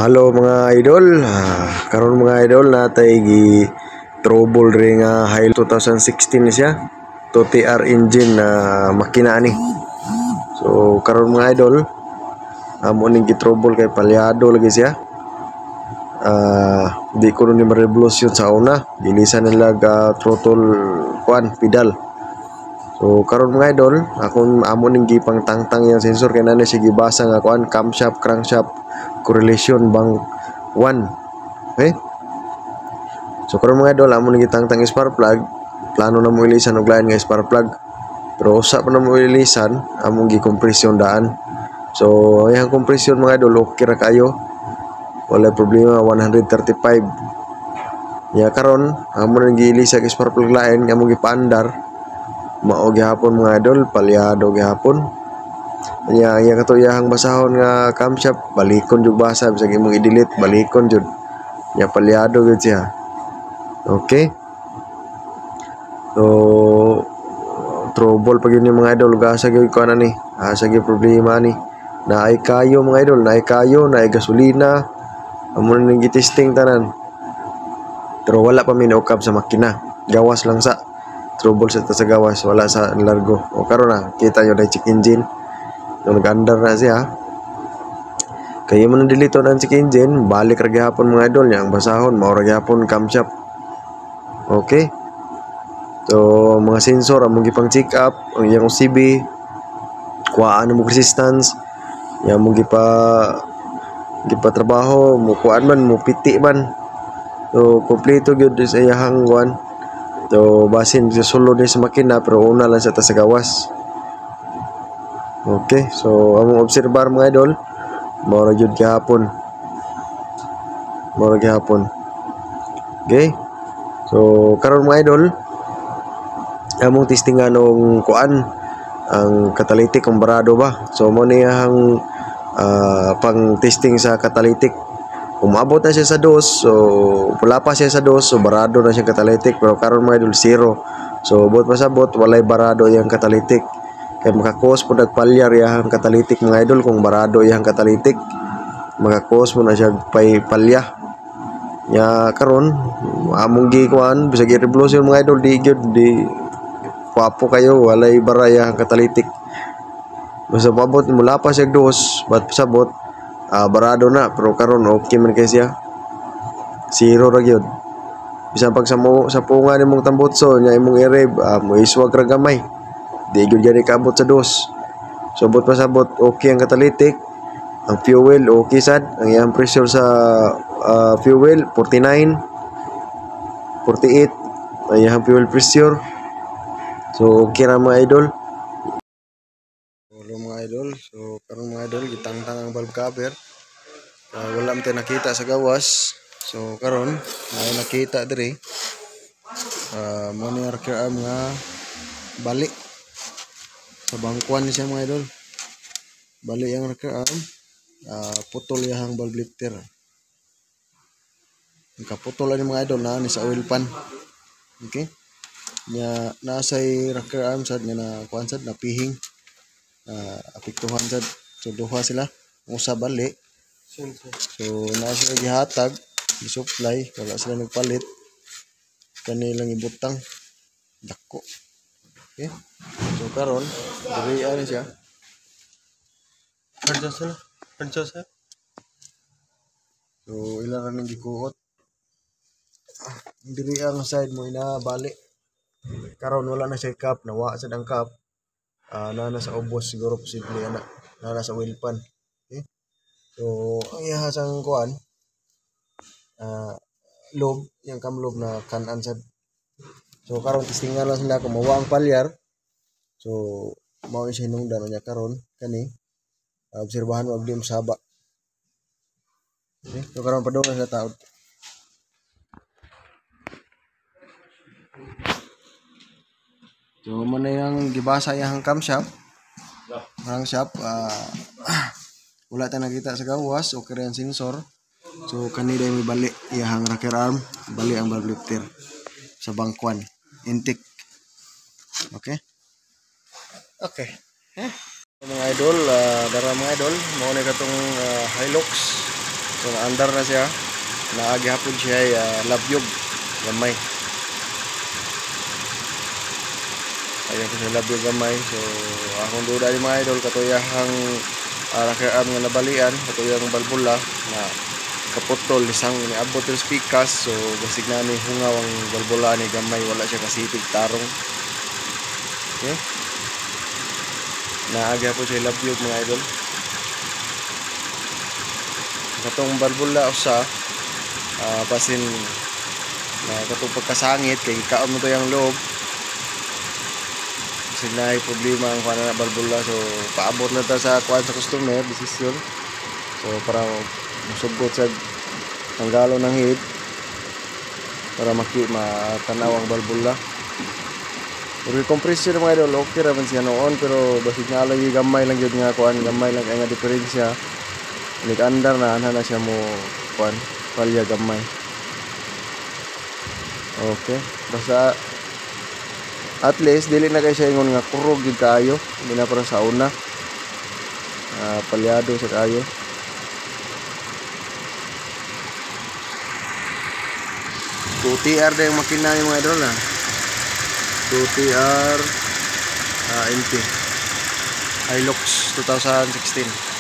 Halo mga idol, karon mga idol natay gi trouble ring Hilux 2016 siya, 2TR engine na makina ni. So karon mga idol, amo ning gi trouble kay palyado lagi siya. Di ko ni ma-revolution sa una, gilisan nila throttle pedal. So karon mga idol, akong amo ning gipang tangtang yang sensor kay nani siya gibasa nga camshaft, crankshaft correlation bang 1. Okay? So karon mga idol, amo ning gitangtang spark plug, plano na mo ilisan og lain nga spark plug. Pero usa pa na mo ilisan, among gi-compression daan. So yang compression mga idol okay ra kayo. Wala problema 135. Ya karon amo ning giilisa og spark plug lain nga among gipaandar. Mao gihapon mga idol, palyado gihapon. Iya katuyahang basahon nga camshaft, balikon jud basa bisag imong i-delete, balikon jud. Ya palyado gud siya. Okay? So trouble pag yun yung mga idol, gasa gyud ko ana ni. Asa gyud problema ni. Naay kayo mga idol, naay kayo, naay gasolina. Amo ning gitesting tanan. Pero wala pa mi naukab sa makina. Gawas lang sa trouble sa gawas, wala sa largo. O karon na kita yo na check engine. Nung nag-andar na siya, kaya mo nang delete ang check engine, balik ra gyapon mga idol nya ang basahon, mao ra gyapon camshaft. Okay? So mga sensor among gipang check up, ang iyang OCB, kuhaan mo resistance, yang mo trabaho, mo kuhaan man, mo piti man. So kompleto gyud sa iyang kuan. So basin sa sulod ni sa makina pero una lang sa gawas. Okay, so among obserbar mga idol, mao ra gyud gihapon. Okay? So karon mga idol, among testingan og kuan ang catalytic kung barado ba. So mo ni ang pang testing sa catalytic. Kung maabot na siya sa 2, so wala pa siya sa 2, so barado na siya catalytic. Pero karon mga idol 0. So bot pasabot walay barado yang catalytic. Kaya makakos po nagpalyar yang catalytic mga idol kung barado yang catalytic. Makakos mo na siya palya. Ya karon among gikuan bisag i-revolution mga idol di kwapo kayo walay baraya ang catalytic. Basta pabot mula pa siya 2, bat pasabot barado na, pero karon okay man kay siya. 0 ra gyud. Bisan pag sa punga nimong tambutso nya imong i-rev, mo iswag ra gamay. Di gyud gani kaabot sa 2. So bot pasabot okay ang catalytic, ang fuel okay sad, ang iyang pressure sa fuel 49, 48 ang iyang fuel pressure. So okay ra mga idol. Hello mga idol, so karon mga idol gitangtang ang valve cover. Wala man tayo nakita sa gawas. So karon ay nakita diri. Mo ni arm nga bali sa bangkuan ni siya mga idol. Bali yang arm, putol yang valve lifter. Kaputol ani mga idol na ni sa oil pan. Okay? Nya nasay rocker arm sad nga na kuan sad na pihing. Apektuhan sad, so duha sila usa bali. So nasa gihatag i-supply, wala sila nagpalit, kani lang ibutang dako. Okay, so karon diri ani siya adjust. So ilang ra ning gikuot diri ang side mo ina bali. Karon wala na siya cup, nawa sa dang cup. Na sa ubos siguro posible ana na sa oil pan. Okay, so ang ihasang kuan lob yang kamlob na kanan sad. So karon testingan lang sila kung mawa ang palyar. So mao siya hinungdan niya karon kani obserbahan mo dim saba. Okay, so karon padung sa taod. So mo na yang gibasa yang camshaft. Wala ta nakita sa gawas, okay ra ang sensor. So kani day may bali iyang rocker arm, bali ang valve lifter sa bangkuan, intake. Okay? Okay. Mga idol, dara mga idol, mao ni katong Hilux So naandar na siya. Naagi hapon siya ay labyog gamay. Ayan ko siya labyog gamay. So akong duda ni mga idol katuyahang nakiram nga nabalian, katuyang balbula na kaputol isang niabot yung spikas. So basig na ni hungaw ang balbula ni gamay, wala siya kasitig tarong. Okay, naagi hapon siya labyog mga idol. Katong balbula usa pasin na katong pagkasangit kay kaon mo to yung loob. Kasi na problema ang kuan na balbula, so paabot na ta sa kuan sa customer desisyon. So para musugot sa tanggalon ng head para matanaw ang balbula. Pero yung compressor mga idol okay ra man siya noon, pero basig na lagi gamay lang gyud nga kuan, gamay lang kay nga diferensya. Nik-andar na ana na siya mo kuan palya gamay. Okay, basta at least dili na kay siya ingon nga kurog gyud kaayo, hindi na para sa una. Palyado sa kaayo. TR na yung makina yung mga idol na 2TR NT Hilux 2016.